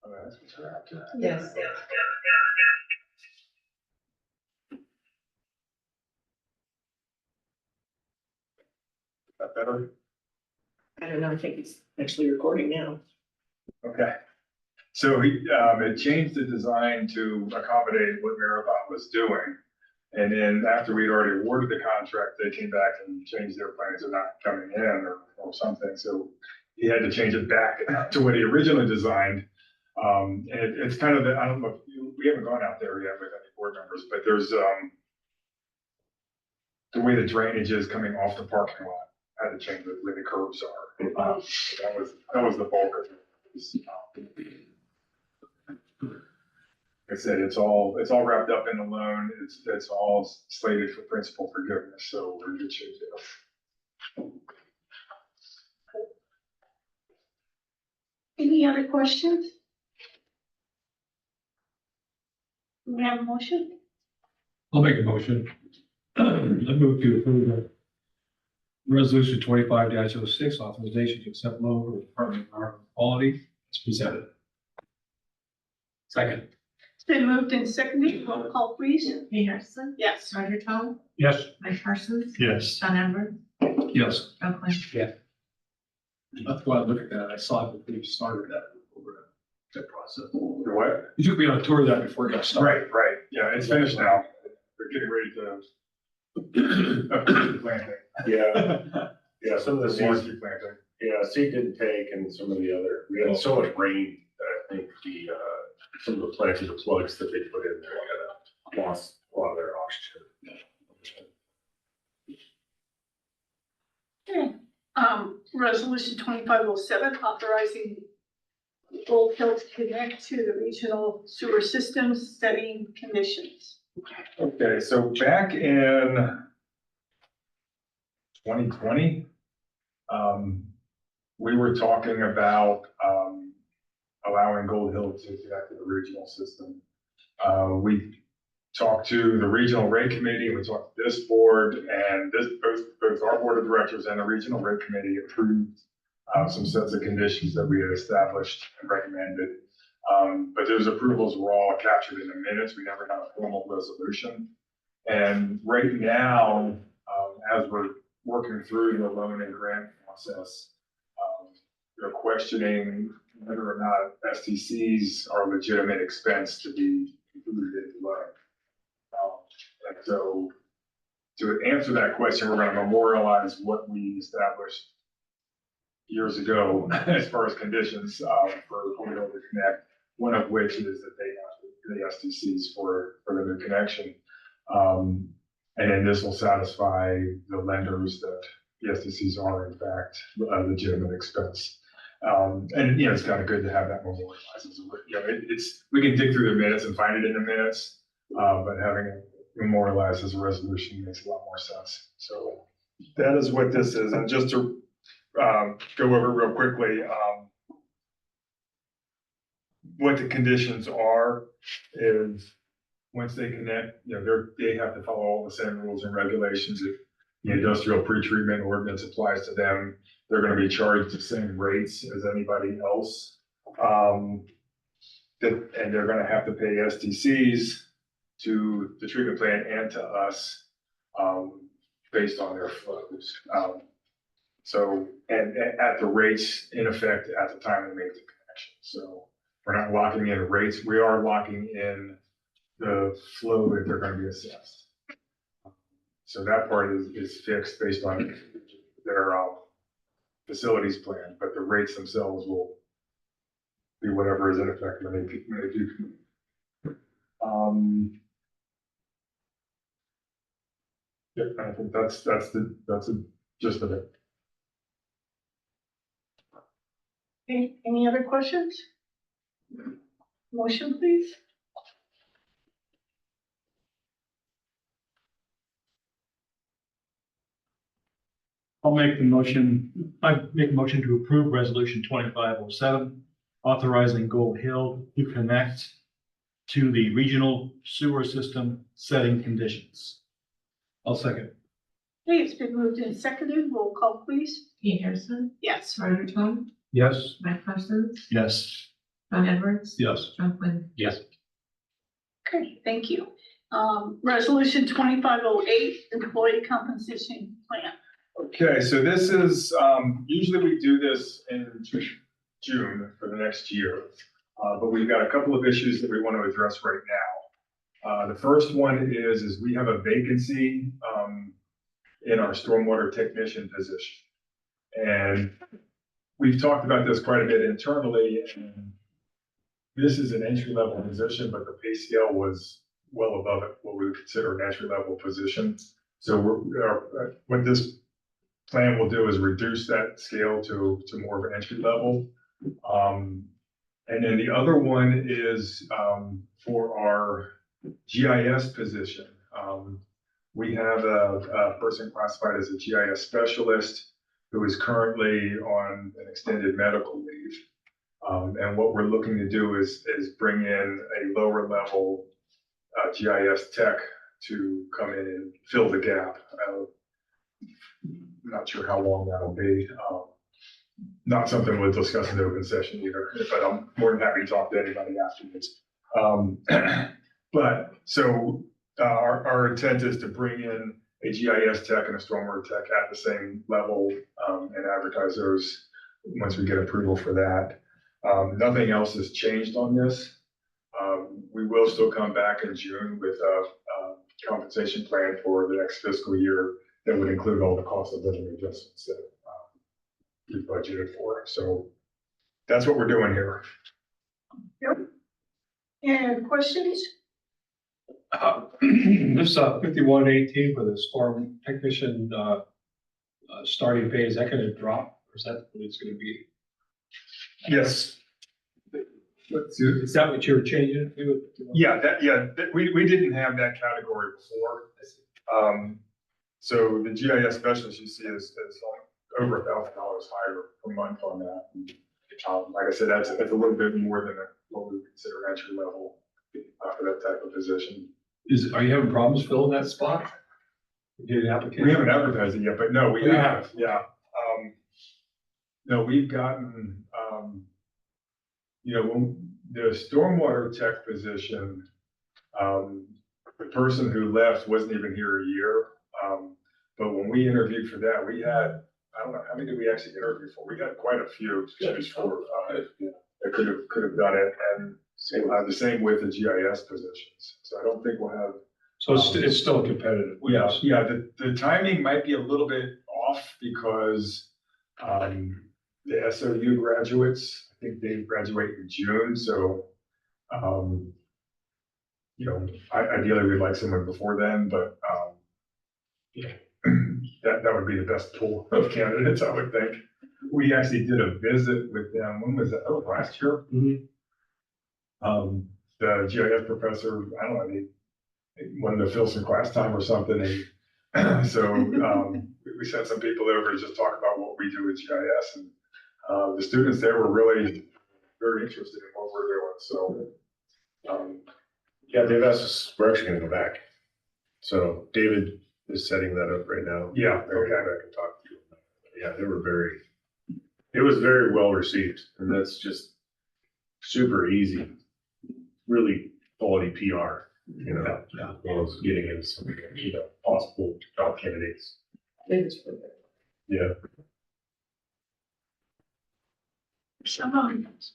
That's what you're after. Yes. That better? I don't know, I think it's actually recording now. Okay. So it changed the design to accommodate what Marathon was doing. And then after we'd already awarded the contract, they came back and changed their plans of not coming in or something. So he had to change it back to what he originally designed. And it's kind of, I don't know, we haven't gone out there yet with any board members, but there's, the way the drainage is coming off the parking lot, had to change where the curbs are. So that was the bulk of it. Like I said, it's all wrapped up in the loan. It's all slated for principal forgiveness, so we're in good shape there. Any other questions? Do we have a motion? I'll make a motion. I move to approve the resolution 25-06, authorization to accept loan for the Department of Environmental Quality as presented. Second. It's been moved and seconded. Roll call, please. Lee Harrison. Yes. Roger Tom. Yes. Mike Parsons. Yes. John Edwards. Yes. Bill Clinton. That's why I looked at that. I saw it before you started that process. The what? You took me on a tour of that before it got started. Right. Yeah, it's finished now. They're getting ready to approve the planting. Yeah, some of the seeds, Forestry planting. seed didn't take and some of the other, we had so much rain that I think some of the planting, the plugs that they put in there kind of lost a lot of their oxygen. Okay. Resolution 2507, authorizing Gold Hills Connect to the regional sewer systems setting conditions. Okay, so back in 2020, we were talking about allowing Gold Hill to connect to the regional system. We talked to the regional rate committee, we talked to this board, and both our board of directors and the regional rate committee approved some sets of conditions that we had established and recommended. But those approvals were all captured in the minutes. We never had a formal resolution. And right now, as we're working through the loan and grant process, they're questioning whether or not STCs are a legitimate expense to be included in the loan. And so to answer that question, we're going to memorialize what we established years ago as far as conditions for Gold Hill to connect. One of which is that they have the STCs for the new connection. And then this will satisfy the lenders that the STCs are in fact a legitimate expense. And, it's kind of good to have that memorialized. We can dig through the minutes and find it in the minutes, but having it memorialized as a resolution makes a lot more sense. So that is what this is. And just to go over real quickly, what the conditions are is once they connect, they have to follow all the same rules and regulations. If the industrial pretreatment ordinance applies to them, they're going to be charged the same rates as anybody else. And they're going to have to pay STCs to the treatment plant and to us based on their flows. And at the rates in effect at the time they make the connection. So we're not locking in rates. We are locking in the flow that they're going to be assessed. So that part is fixed based on their facilities plan, but the rates themselves will be whatever is in effect when they do. Yeah, I think that's the gist of it. Any other questions? Motion, please. I'll make the motion. I make a motion to approve resolution 2507, authorizing Gold Hill to connect to the regional sewer system setting conditions. I'll second. Okay, it's been moved and seconded. Roll call, please. Lee Harrison. Yes. Roger Tom. Yes. Mike Parsons. Yes. John Edwards. Yes. John Quinn. Yes. Okay, thank you. Resolution 2508, employee compensation plan. Okay, so this is, usually we do this in June for the next year. But we've got a couple of issues that we want to address right now. The first one is we have a vacancy, in our stormwater technician position. And we've talked about this quite a bit internally, and this is an entry-level position, but the pay scale was well above it, what we would consider an entry-level position. So what this plan will do is reduce that scale to more of an entry level. And then the other one is for our GIS position. We have a person classified as a GIS specialist who is currently on an extended medical leave. And what we're looking to do is bring in a lower level GIS tech to come in and fill the gap. I'm not sure how long that'll be. Not something we'll discuss in the open session either, but I'm more than happy to talk to anybody afterwards. But so our intent is to bring in a GIS tech and a stormwater tech at the same level and advertise those once we get approval for that. Nothing else has changed on this. We will still come back in June with a compensation plan for the next fiscal year that would include all the cost of living adjustments that we budgeted for. So that's what we're doing here. And questions? This 5118 for the storm technician starting pay, is that gonna drop, or is that what it's gonna be? Yes. Is that what you're changing it to? We didn't have that category before. So the GIS specialist you see is over $1,000 higher per month on that. And, like I said, that's a little bit more than what we would consider entry level for that type of position. Are you having problems filling that spot? Get an application? We haven't advertised it yet, but no, we Oh, you have, yeah. No, we've gotten, when the stormwater tech position, the person who left wasn't even here a year. But when we interviewed for that, we had, I don't know, how many did we actually interview for? We had quite a few to choose for, that could have done it. And the same with the GIS positions. So I don't think we'll have. So it's still competitive. Yeah, the timing might be a little bit off because the SOU graduates, I think they graduate in June, so ideally we'd like someone before then, but that would be the best pool of candidates, I would think. We actually did a visit with them. When was that? Oh, last year. The GIS professor, I don't know, they wanted to fill some class time or something. And so we sent some people over to just talk about what we do with GIS. And the students there were really very interested in what we're doing. So, Yeah, they've asked us, we're actually gonna go back. So David is setting that up right now. yeah, I'll okay. go back and talk to you. Yeah, it was very well received, and that's just super easy, really quality PR, as well as getting in some, possible job candidates. Yeah.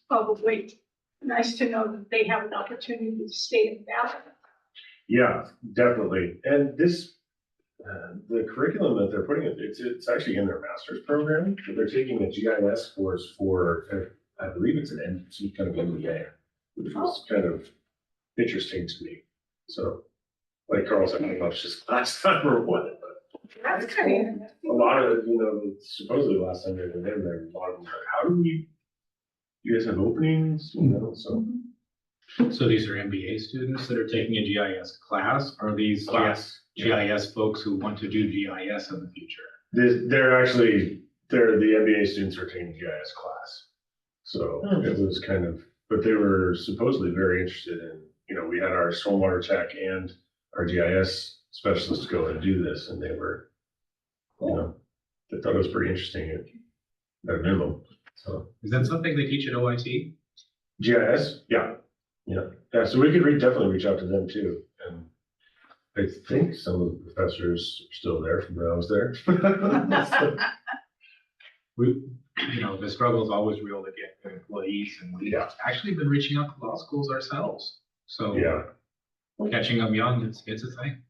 Probably nice to know that they have an opportunity to stay in Valley. Yeah, definitely. And this, the curriculum that they're putting, it's actually in their master's program, but they're taking a GIS course for, I believe it's some kind of MBA, which was kind of interesting to me. So, like Carl said, I don't know if it's just last time or what, but That's kind of. a lot of, supposedly last time they were in there, a lot of them are, how do you guys have openings, so. So these are MBA students that are taking a GIS class? Are these GIS folks who want to do GIS in the future? They're the MBA students are taking GIS class. So it was kind of, but they were supposedly very interested in, we had our stormwater tech and our GIS specialists go and do this, and they were, they thought it was pretty interesting at a minimum, so. Is that something they teach at OIT? GIS, yeah, yeah, so we could definitely reach out to them too, and I think some of the professors are still there from when I was there. So, We, the struggle is always real to get good employees, and we've Yeah. actually been reaching out to law schools ourselves. So Yeah, catching them young, it's a thing.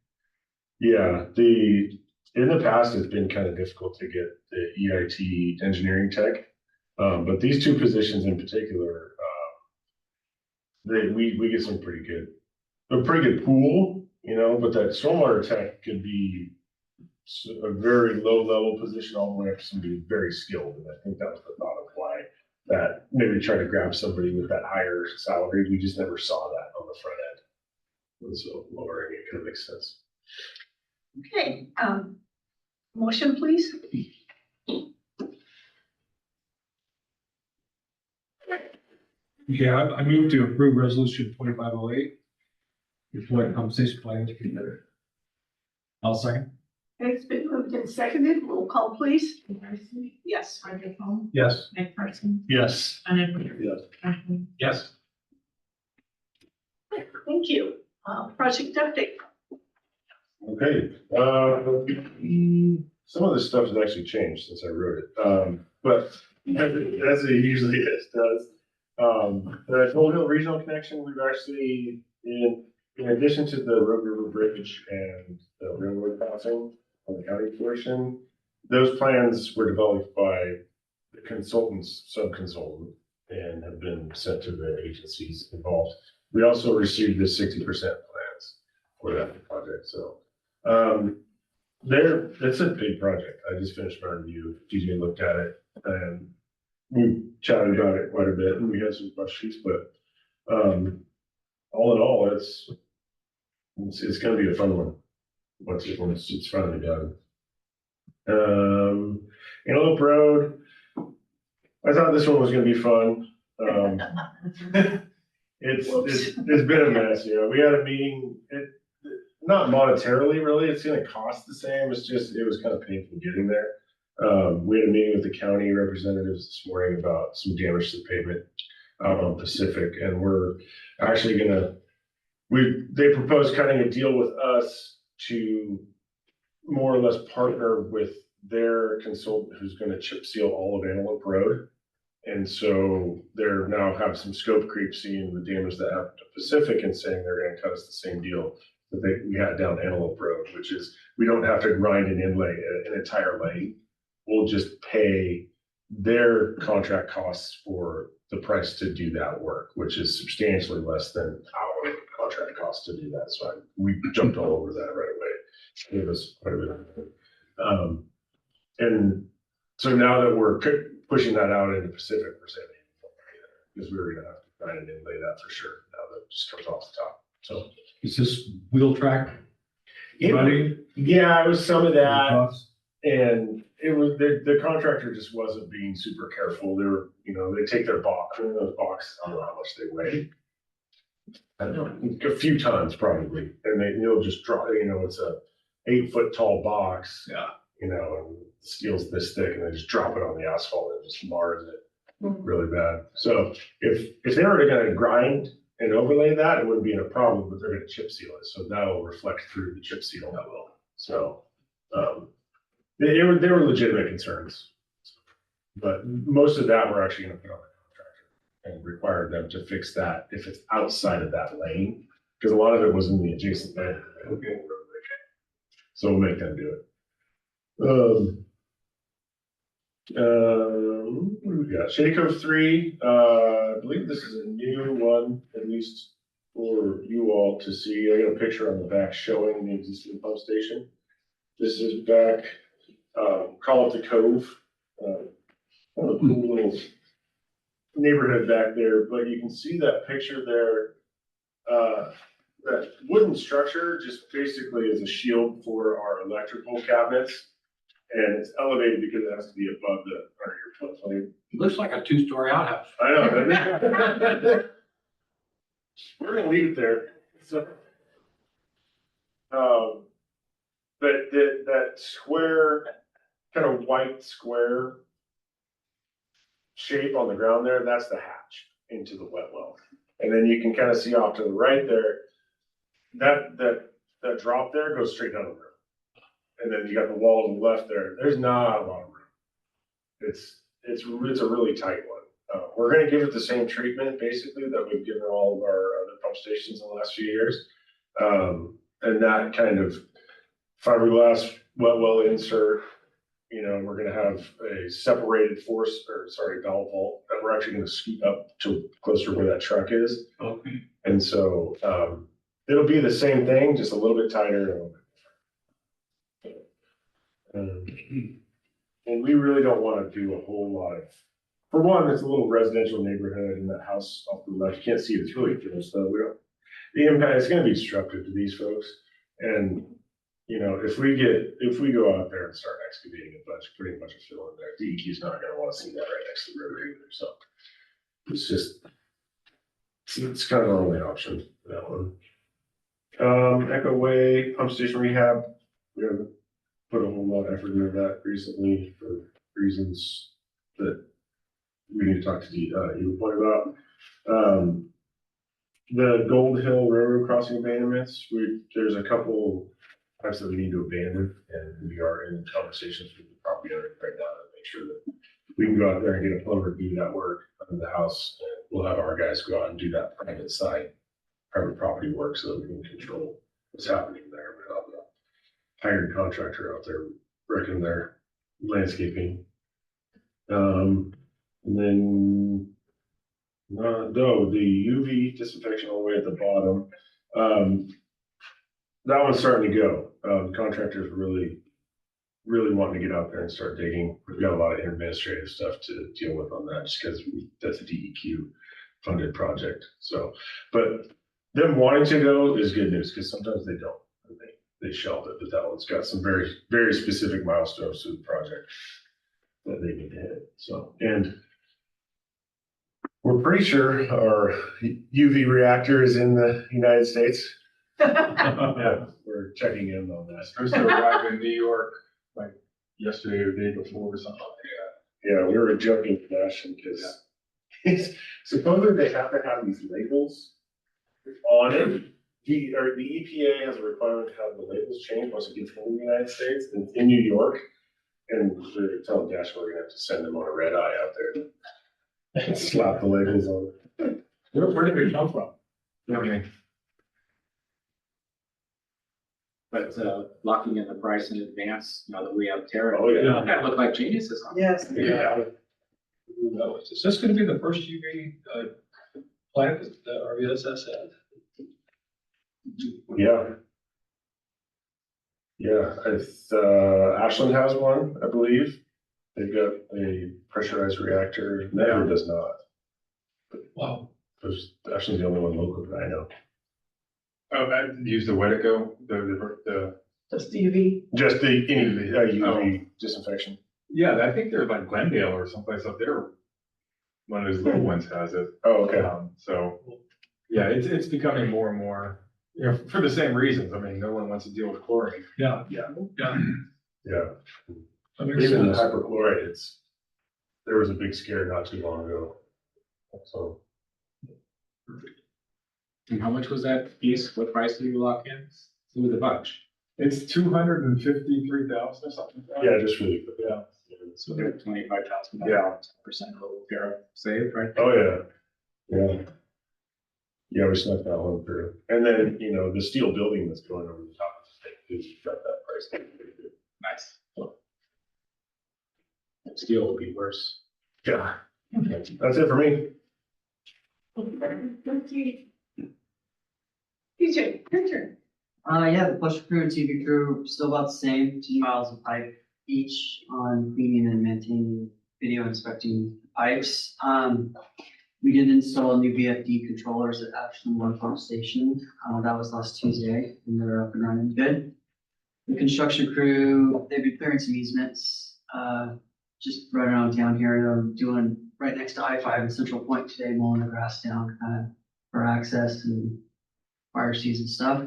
yeah, in the past, it's been kind of difficult to get the EIT engineering tech. But these two positions in particular, we get some a pretty good pool, but that stormwater tech could be a very low level position all the way up to somebody very skilled. And I think that was the thought of why that maybe try to grab somebody with that higher salary. We just never saw that on the front end. And so lowering it kind of makes sense. Okay, motion, please. Yeah, I move to approve resolution 2508. Employee compensation plan to consider. I'll second. It's been moved and seconded. Roll call, please. Anderson, Yes. Roger Cole, Yes. McPherson, Yes. John Eckert. Yes. Kathleen. Yes. Thank you. Project update. Okay, some of this stuff has actually changed since I wrote it, but as it usually does. The Gold Hill Regional Connection, we've actually, in addition to the Rogue River Bridge and the railroad crossing on the county portion, those plans were developed by the consultants, sub-consultant, and have been sent to the agencies involved. We also received the 60% plans for that project, so. It's a big project. I just finished my review. DJ looked at it and we chatted about it quite a bit and we had some questions, but, all in all, it's gonna be a fun one. Once it's finally done. Antelope Road. I thought this one was gonna be fun. It's been a mess, we had a meeting, not monetarily, really, it's gonna cost the same, it was kind of painful getting there. We had a meeting with the county representatives this morning about some damage to the pavement out on Pacific, and we're actually they proposed cutting a deal with us to more or less partner with their consultant who's gonna chip seal all of Antelope Road. And so they're now have some scope creep seeing the damage that happened to Pacific and saying they're gonna cut us the same deal that we had down Antelope Road, which is we don't have to grind and inlay an entire lane. We'll just pay their contract costs for the price to do that work, which is substantially less than our contract cost to do that. So we jumped all over that right away. It was quite a bit. And so now that we're pushing that out into Pacific, we're saving because we were gonna have to grind and inlay that for sure. Now that it just comes off the top. So. Is this wheel track running? Yeah, it was some of that, and it was, the contractor just wasn't being super careful. They were, they take their box, those boxes, I don't know how much they weigh. I don't know, a few tons probably, and they'll just drop, it's a 8-foot tall box. Yeah. And the steel's this thick, and they just drop it on the asphalt and it just mars it really bad. So if they were gonna grind and overlay that, it wouldn't be a problem, but they're gonna chip seal it, so that'll reflect through the chip seal. That will. So, they were legitimate concerns. But most of that we're actually gonna put on the contractor and require them to fix that if it's outside of that lane, because a lot of it was in the adjacent lane. Okay. So we'll make them do it. What do we got? Shady Cove 3, I believe this is a new one, at least for you all to see. I got a picture on the back showing the existing pump station. This is back, call it the Cove. Kind of a cool little neighborhood back there, but you can see that picture there. That wooden structure just basically is a shield for our electrical cabinets. And it's elevated because it has to be above the under your floodplain. Looks like a 2-story outhouse. I know. Doesn't it? We're gonna leave it there. So, but that square, kind of white square shape on the ground there, that's the hatch. into the wet well. And then you can kind of see off to the right there, that drop there goes straight down the road. And then you got the wall on the left there. There's not a lot of room. It's a really tight one. We're gonna give it the same treatment basically that we've given all of our other pump stations in the last few years. And that kind of fiberglass wet well insert, you know, we're gonna have a separated valve vault that we're actually gonna scoop up to closer to where that truck is. Okay. And so, it'll be the same thing, just a little bit tighter and a little bit different. And we really don't wanna do a whole lot of, for one, it's a little residential neighborhood and that house off the left, you can't see it, it's really close, so we don't, the impact, it's gonna be disruptive to these folks. And, you know, if we go out there and start excavating a bunch, putting a bunch of fill in there, DEQ's not gonna wanna see that right next to the river either, so. It's just, it's kind of our only option, for that one. Echo Way Pump Station Rehab, we haven't put a whole lot of effort into that recently for reasons that we need to talk to you point about. The Gold Hill Railroad crossing abandonments, there's a couple types that we need to abandon, and we are in conversations with the property owner right now to make sure that we can go out there and get a plumber to do that work under the house, and we'll have our guys go out and do that private property work so that we can control what's happening there. We have a hired contractor out there wrecking their landscaping. And then the UV disinfection all the way at the bottom. That one's starting to go. Contractors really wanting to get out there and start digging. We've got a lot of administrative stuff to deal with on that just because that's a DEQ funded project. So, but them wanting to go is good news because sometimes they don't. They shelve it, but that one's got some very, very specific milestones to the project that they need to hit. So, and we're pretty sure our UV reactor is in the United States. Yeah, we're checking in on that. Supposed to arrive in New York like yesterday or the day before or something like that. Yeah, we were joking with Ashton because supposedly they have to have these labels on it. The EPA has a requirement to have the labels changed once it gets in the United States and in New York. And they're telling Dash we're gonna have to send them on a red eye out there and slap the labels on it. Where did it come from? Okay. But locking in the price in advance, now that we have tariff. Oh, yeah. We gotta look like geniuses on it. Yes. Yeah. Is this gonna be the first UV plant that RVSS has? Yeah. Yeah, Ashland has one, I believe. They've got a pressurized reactor. Never does not. Wow. Ashland's the only one local that I know. Oh, I used the Wetico, the. Just UV. Just the UV disinfection. Yeah, I think they're like Glendale or someplace up there. One of those little ones has it. Oh, okay. So, yeah, it's becoming more and more, you know, for the same reasons. I mean, no one wants to deal with chlorine. Yeah. Yeah. That makes Even the sense. hypochlorite, there was a big scare not too long ago. So, And how much was that piece? What price did you lock in? With a bunch. It's 253,000 or something. like that. yeah, just really quick. Yeah. So they're $25,000. Yeah. 10% little tariff saved, right? Oh, yeah. Yeah. Yeah, we snuck that one through. And then, you know, the steel building that's going over the top of the thing, got that price tag pretty good. Nice. Steel will be worse. Yeah. That's it for me. PJ, your turn. Yeah, the push crew and TV crew, still about the same, 2 miles of pipe each on cleaning and maintaining, video inspecting pipes. We did install a new VFD controllers at Ashland One Pump Station. That was last Tuesday, and they're up and running good. The construction crew, they've been clearing some easements, just right around town here. They're doing right next to I-5 in Central Point today, mowing the grass down, kind of for access and fire season stuff.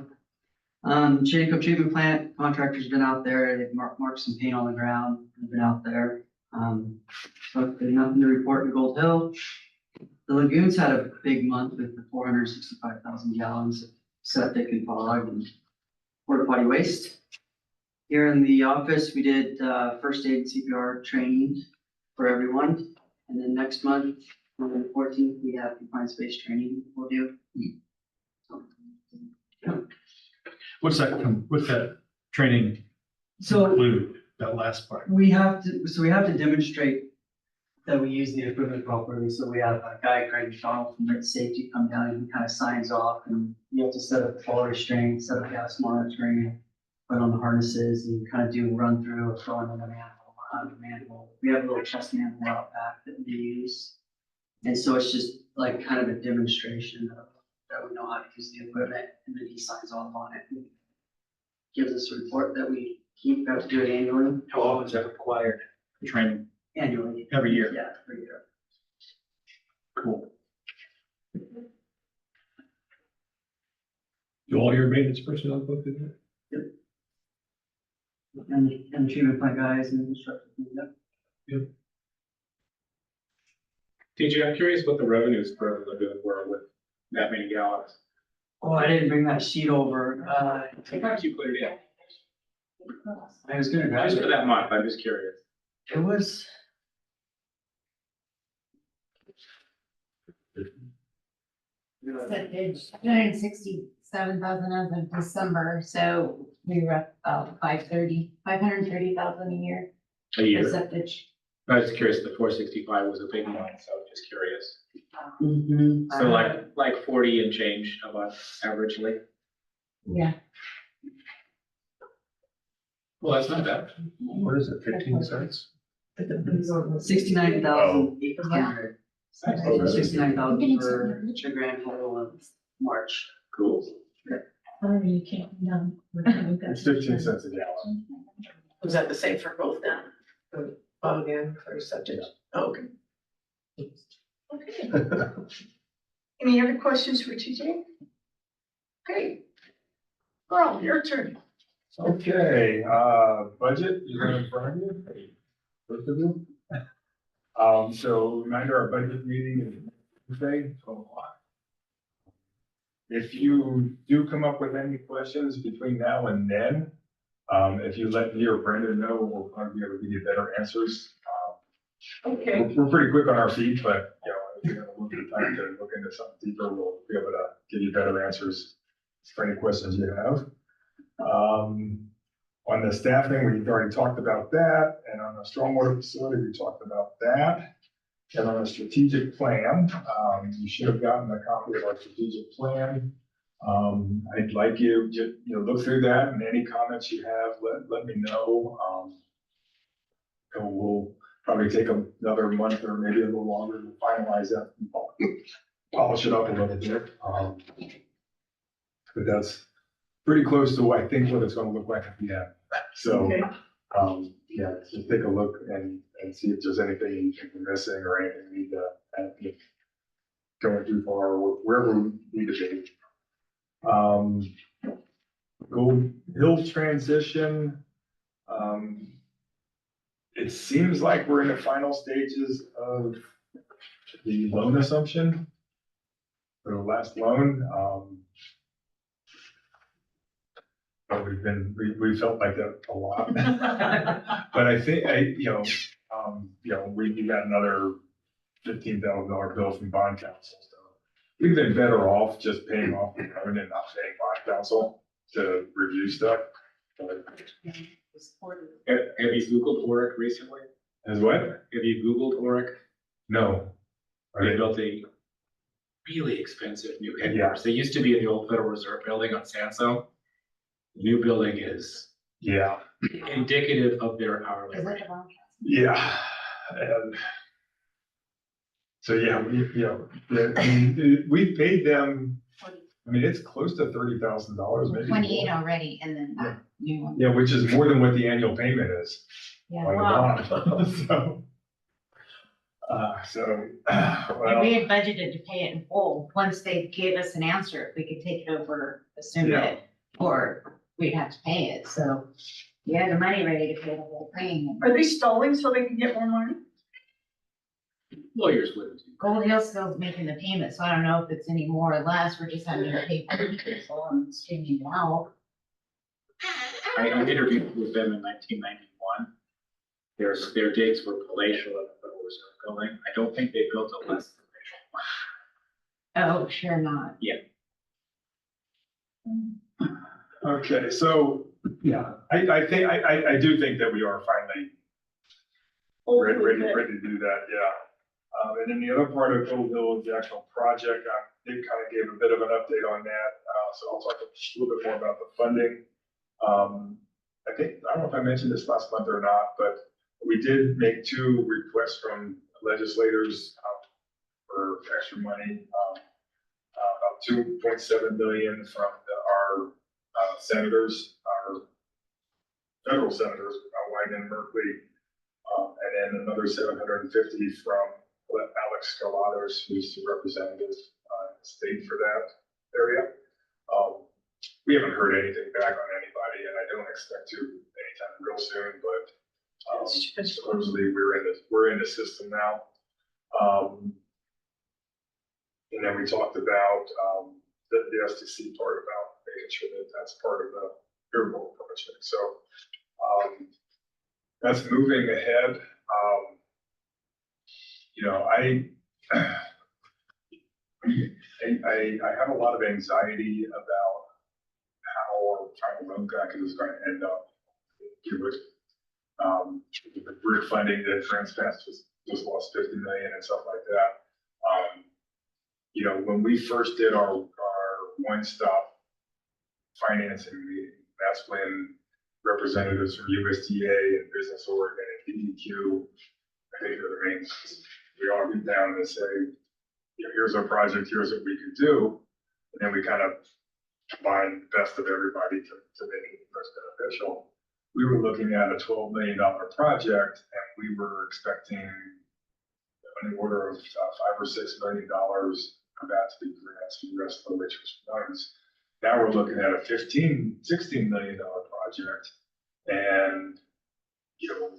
Shady treatment plant, contractor's been out there, they've marked some paint on the ground, they've been out there. So there's nothing to report in Gold Hill. The lagoons had a big month with the 465,000 gallons of septic and fog and porta potty waste. Here in the office, we did first aid CPR training for everyone. And then next month, on the 14th, we have confined space training we'll do. What's that training So include, that last part? we have to demonstrate that we use the equipment properly. So we have a guy, Craig McDonald from Lit Safety, come down and he kind of signs off, and you have to set up flow restraint, set up gas monitoring, put on the harnesses, and kind of do a run through of throwing in the manhole, out of the manhole. We have a little chest manhole out back that we use. And so it's just like kind of a demonstration of that we know how to use the equipment, and then he signs off on it. And gives us a report that we keep, have to do it annually. How often is that required, the training? Annually. Every year? Yeah, every year. Cool. Do all your maintenance personnel go through that? And the treatment plant guys and the instructors, yep. TJ, I'm curious what the revenues per lagoon were with that many gallons. Oh, I didn't bring that sheet over. Sometimes you put it in. I was gonna grab Just for it. that month, I'm just curious. It was. It's 167,000 as of December, so we were at about 530,000 a year. A year. Percentage. I was just curious, the 465 was a big one, so I'm just curious. Mhm. So like 40 and change of us averagely. Yeah. Well, that's not bad. What is it, 15 cents? 69,800. That's So okay. 69,000 for the grand total of March. Cool. You can't, no. It's 15 cents a gallon. Was that the same for both then? For bog and for septic? Oh, okay. Okay. Any other questions for TJ? Okay. Carl, your turn. Okay, budget, you have it in front of you? Both of you? So reminder, our budget meeting is Tuesday, 12 o'clock. If you do come up with any questions between now and then, if you let me or Brandon know, we'll probably be able to give you better answers. Okay. We're pretty quick on our feet, but, you know, if you have a little bit of time to look into something deeper, we'll be able to give you better answers for any questions you have. On the staffing, we've already talked about that, and on the stormwater facility, we talked about that. And on the strategic plan, you should have gotten a copy of our strategic plan. I'd like you to, look through that, and any comments you have, let me know. And we'll probably take another month or maybe a little longer to finalize that, and polish it up a little bit. But that's pretty close to what I think what it's gonna look like at the end. So, Okay. yeah, just take a look and see if there's anything you think we're missing or anything we need to add, going too far, or wherever we need to be. Gold Hill transition. It seems like we're in the final stages of the loan assumption. For the last loan, but we felt like that a lot. But I think, we got another $15,000 bill from bond council, so we've been better off just paying off the loan and not paying bond council to review stuff. But Have you Googled Oric recently? as what? Have you Googled Oric? No. They built a really expensive new headquarters. They used to be in the old Federal Reserve building on Sanso. The new building is Yeah, indicative of their hourly Is rate. it the wrong? yeah, and so, yeah, we paid them, it's close to $30,000 maybe. 28 already, and then that new one. Yeah, which is more than what the annual payment is Yeah. on the bond, And we had budgeted to pay it in full. Once they gave us an answer, if we could take it over, assume Yeah. it, or we'd have to pay it. So we had the money ready to pay the whole thing. Are they stalling so they can get more money? Lawyers wouldn't. Gold Hill still's making the payment, so I don't know if it's any more or less, we're just having to pay for people and streaming it out. I interviewed with them in 1991. Their digs were palatial at the Federal Reserve Building. I don't think they built a less than palatial one. Oh, sure not. Okay, so, yeah, I think, I do think that we are finally ready to do that, yeah. And then the other part of Gold Hill is the actual project. They kind of gave a bit of an update on that, so I'll talk a little bit more about the funding. I think, I don't know if I mentioned this last month or not, but we did make 2 requests from legislators for extra money. About 2.7 million from our senators, our federal senators, Wyden and Merkley, and then another 750 from Alex Scalados, who's the representative in the state for that area. We haven't heard anything back on anybody, and I don't expect to anytime real soon, but supposedly we're in the system now. And then we talked about the STC part about making sure that that's part of the airport project. So that's moving ahead. You know, I have a lot of anxiety about how our final loan package is going to end up. The bridge funding that Transfast just lost 50 million and stuff like that. You know, when we first did our one-stop financing meeting, that's when representatives from USDA and Business Oregon and DEQ, I think they're the main, we all get down and say, you know, here's our project, here's what we can do. And then we kind of combine the best of everybody to make it most beneficial. We were looking at a $12 million project, and we were expecting on the order of $5 or $6 million of that to be grants for the rest of the which was funds. Now we're looking at a $16 million project, and you know,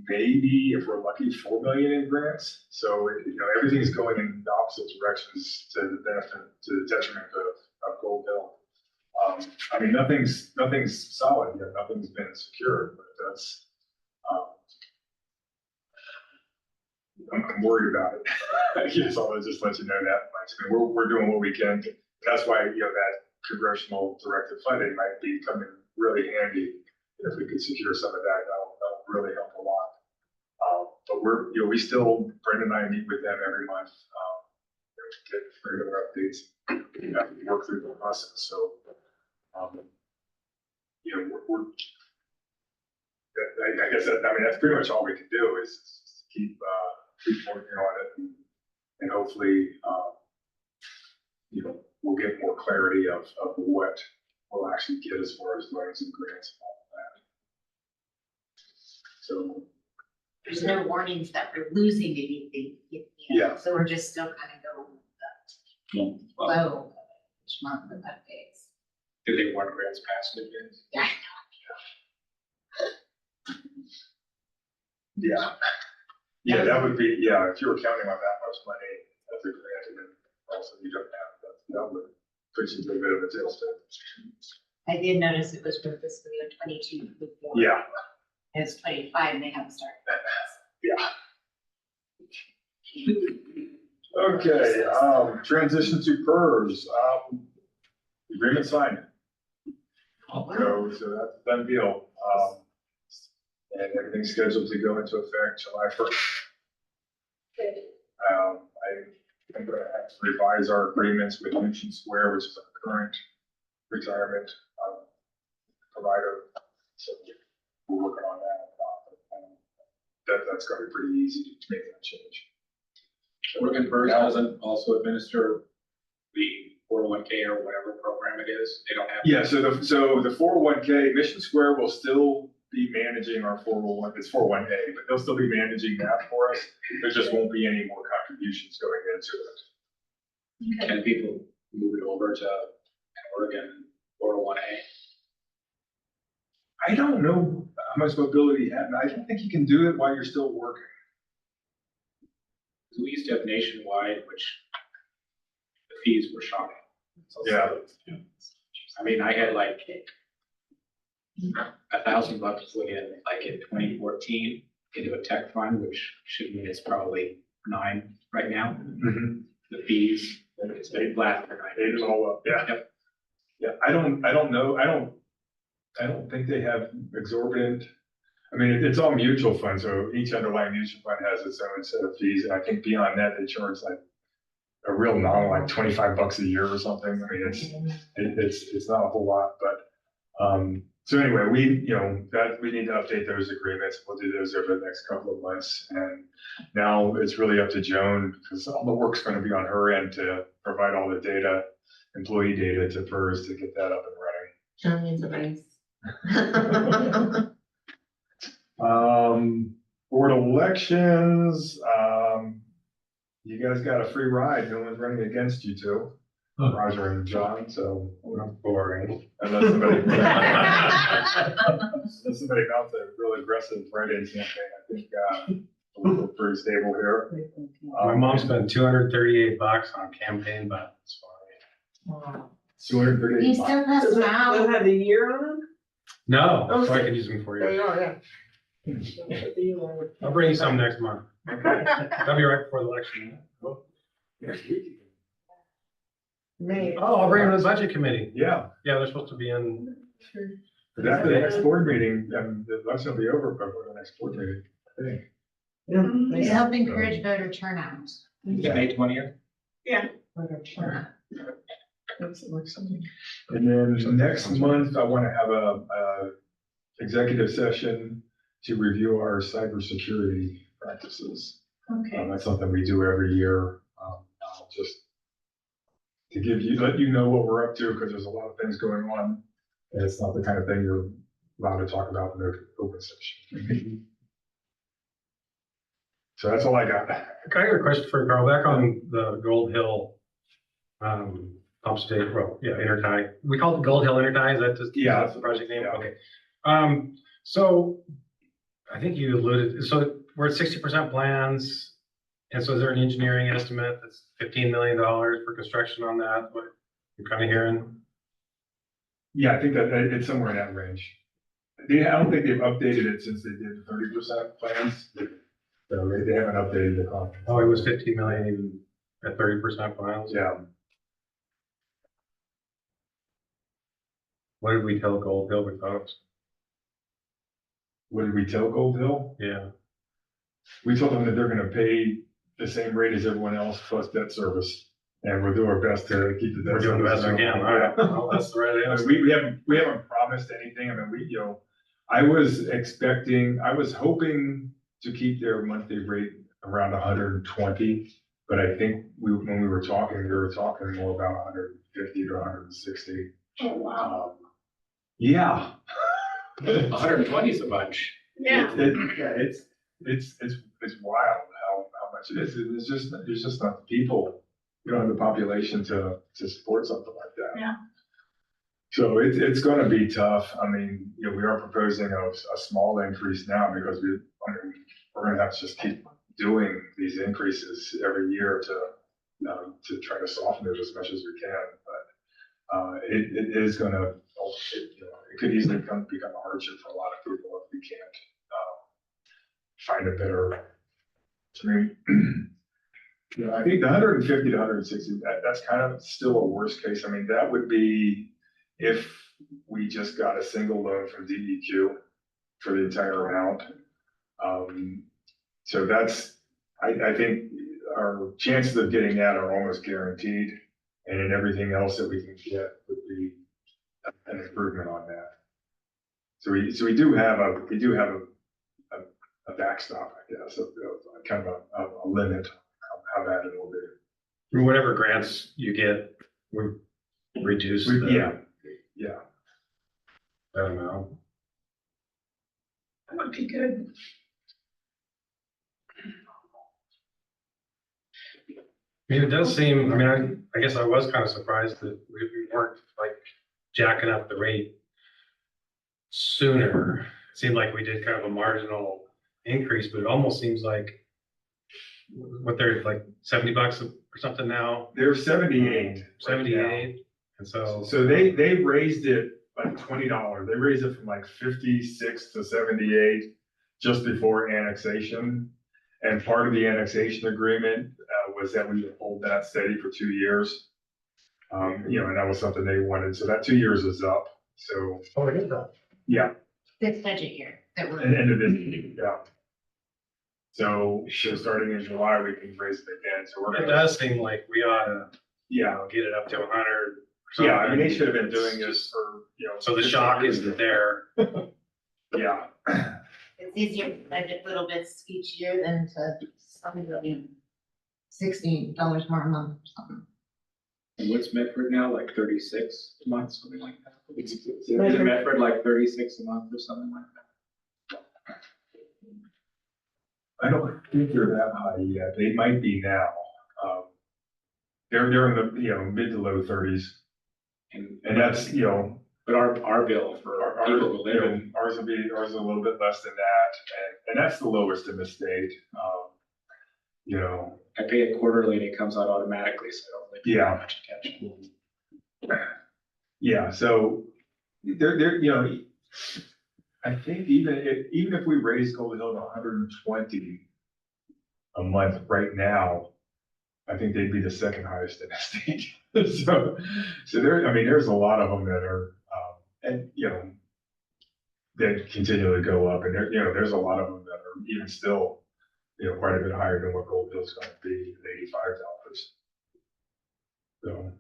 maybe if we're lucky, 4 million in grants. So you know, everything's going in the opposite directions to the benefit, to the detriment of Gold Hill. I mean, nothing's solid yet. Nothing's been secured, but that's, I'm worried about it. I guess I'll just let you know that much. I mean, we're doing what we can. That's why, you know, that congressional directed funding might be coming really handy. If we could secure some of that, that'll really help a lot. But we're, you know, we still, Brendan and I meet with them every month, get regular updates, and have to work through the process. So, you know, I guess that, I mean, that's pretty much all we can do is keep working on it, and hopefully, you know, we'll get more clarity of what we'll actually get as far as loans and grants and all of that. So. There's no warnings that we're losing anything. Yet. Yeah. So we're just still kind of going with the flow each month with updates. Did they want grants passed again? Yeah. Yeah. Yeah, that would be, yeah, if you were counting on that much money as a grant, and then also you don't have that would put you in a bit of a tailspin. I did notice it was for fiscal year 22 before. Yeah. It's 25 and they haven't started. Yeah. Okay, transition to PERS, agreement signed. So that's a done deal. And everything's scheduled to go into effect July 1st. I'm going to have to revise our agreements with Mission Square, which is our current retirement provider. So we're working on that. That's going to be pretty easy to make that change. Oregon PERS doesn't also administer the 401k or whatever program it is. They don't have. Yeah, so the 401k, Mission Square will still be managing our 401, it's 401a, but they'll still be managing that for us. There just won't be any more contributions going into it. Can people move it over to an Oregon 401a? I don't know how much mobility you have. I don't think you can do it while you're still working. We used to have Nationwide, which the fees were shocking. Yeah. I mean, I had like $1,000 put in, like in 2014, into a tech fund, which should mean it's probably 9 right now. Mhm. The fees, it's been flat for 9 Ate years. it all up, yeah. Yep. Yeah, I don't know, I don't think they have exorbitant, I mean, it's all mutual funds, so each underlying mutual fund has its own set of fees, and I think beyond that, they charge like a real nominal, like $25 a year or something. I mean, it's not a whole lot, but, so anyway, we need to update those agreements. We'll do those over the next couple of months. And now it's really up to Joan, because all the work's gonna be on her end to provide all the data, employee data to PERS to get that up and running. John needs a raise. Board elections, you guys got a free ride. No one's running against you two, Roger and John, so we're not boring. Unless somebody, unless somebody mounts a really aggressive write-in campaign, I think, we're pretty stable here. My mom spent $238 on campaign buttons for me. Wow. You 238. still Does pass it them out? have the year on them? No, so I Okay. can use them for There you. you are, yeah. The year on it. I'll bring you some next month. Okay. That'll be right before the election. Next week. May. Oh, I'll bring them to the budget committee. Yeah, Yeah, they're supposed to be in. but after the next board meeting, the election will be over before the next board meeting, I think. Yeah. To help encourage voter turnout. May 20th? Voter turnout. That's election. And then next month, I want to have a executive session to review our cybersecurity practices. Okay. That's something we do every year, just to let you know what we're up to, because there's a lot of things going on. And it's not the kind of thing you're allowed to talk about in the open session. So that's all I got. Can I get a question for Carl, back on the Gold Hill, upstate, well, yeah, intertie. We call it Gold Hill intertie, is that just? Yeah. That's the project name, Yeah. okay. So I think you alluded, so we're at 60% plans. And so is there an engineering estimate that's $15 million for construction on that? What you're kind of hearing? Yeah, I think that it's somewhere in that range. I don't think they've updated it since they did 30% plans. So they haven't updated the contract. Oh, it was 15 million even at 30% plans? Yeah. What did we tell Gold Hill we thought? What did we tell Gold Hill? Yeah. We told them that they're gonna pay the same rate as everyone else plus debt service. And we'll do our best to keep the debt. We're doing the best we can. All right. Well, that's the right I answer. mean, we haven't promised anything. I mean, I was hoping to keep their monthly rate around 120. But I think when we were talking more about 150 to 160. Oh, wow. Yeah. 120 is a bunch. Yeah. It's wild how much it is. There's just not the people, you don't have the population to support something like that. Yeah. So it's gonna be tough. I mean, we are proposing a small increase now because we're gonna have to just keep doing these increases every year to try to soften it as much as we can. But it is gonna, it could easily become a hardship for a lot of people if we can't find a better. I mean, I think the 150 to 160, that's kind of still a worst case. I mean, that would be if we just got a single loan from DEQ for the entire amount. So I think our chances of getting that are almost guaranteed. And then everything else that we can get would be an improvement on that. So we do have a backstop, I guess, of kind of a limit of how bad it will be. Whatever grants you get, we reduce the. Yeah. I don't know. That would be good. I mean, it does seem, I mean, I guess I was kind of surprised that we weren't like jacking up the rate sooner. It seemed like we did kind of a marginal increase, but it almost seems like what they're like $70 or something now, They're 78. right now. 78. And so. So they raised it like $20. They raised it from like 56 to 78 just before annexation. And part of the annexation agreement was that we would hold that steady for 2 years. And that was something they wanted. So that 2 years is up. So, Oh, I get that. yeah, This budget year that we're. and end of this, yeah. So starting in July, we can raise it again. So we're It gonna, does seem like we ought to, yeah, get it up to 100. yeah. I mean, they should have been doing this for, So the shock isn't there. Yeah. It's easier to budget little bits each year than to $16 more a month or something. And what's Medford now, like 36 a month, something like that? Is it Medford like 36 a month or something like that? I don't think they're that high yet. They might be now. They're in the, mid to low 30s. And that's, But our bill for our, people who live in, ours is a little bit less than that. And that's the lowest in the state. I pay it quarterly and it comes out automatically, so I don't really pay Yeah. that much attention. Yeah, so they're, I think even if we raise Gold Hill to 120 a month right now, I think they'd be the second highest in the state. So there's a lot of them that are, that continually go up, and there's a lot of them that are even still, quite a bit higher than what Gold Hill's going to be at $85. So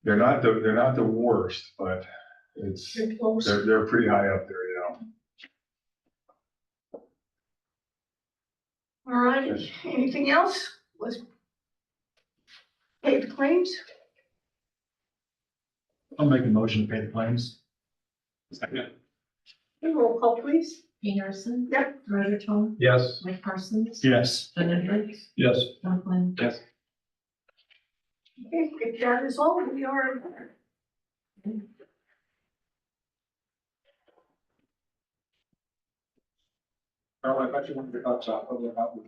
they're not the worst, but They're close. they're pretty high up there, All right, anything else? Was paid claims? I'll make a motion to pay the claims. Roll call, please. Jane Harrison. Yep. Roger Tom. Yes. Mike Parsons. Yes. Ben Hendricks. Yes. John Flynn. Yes. Okay, if that is all, we are. Carl, I thought you wanted to talk about.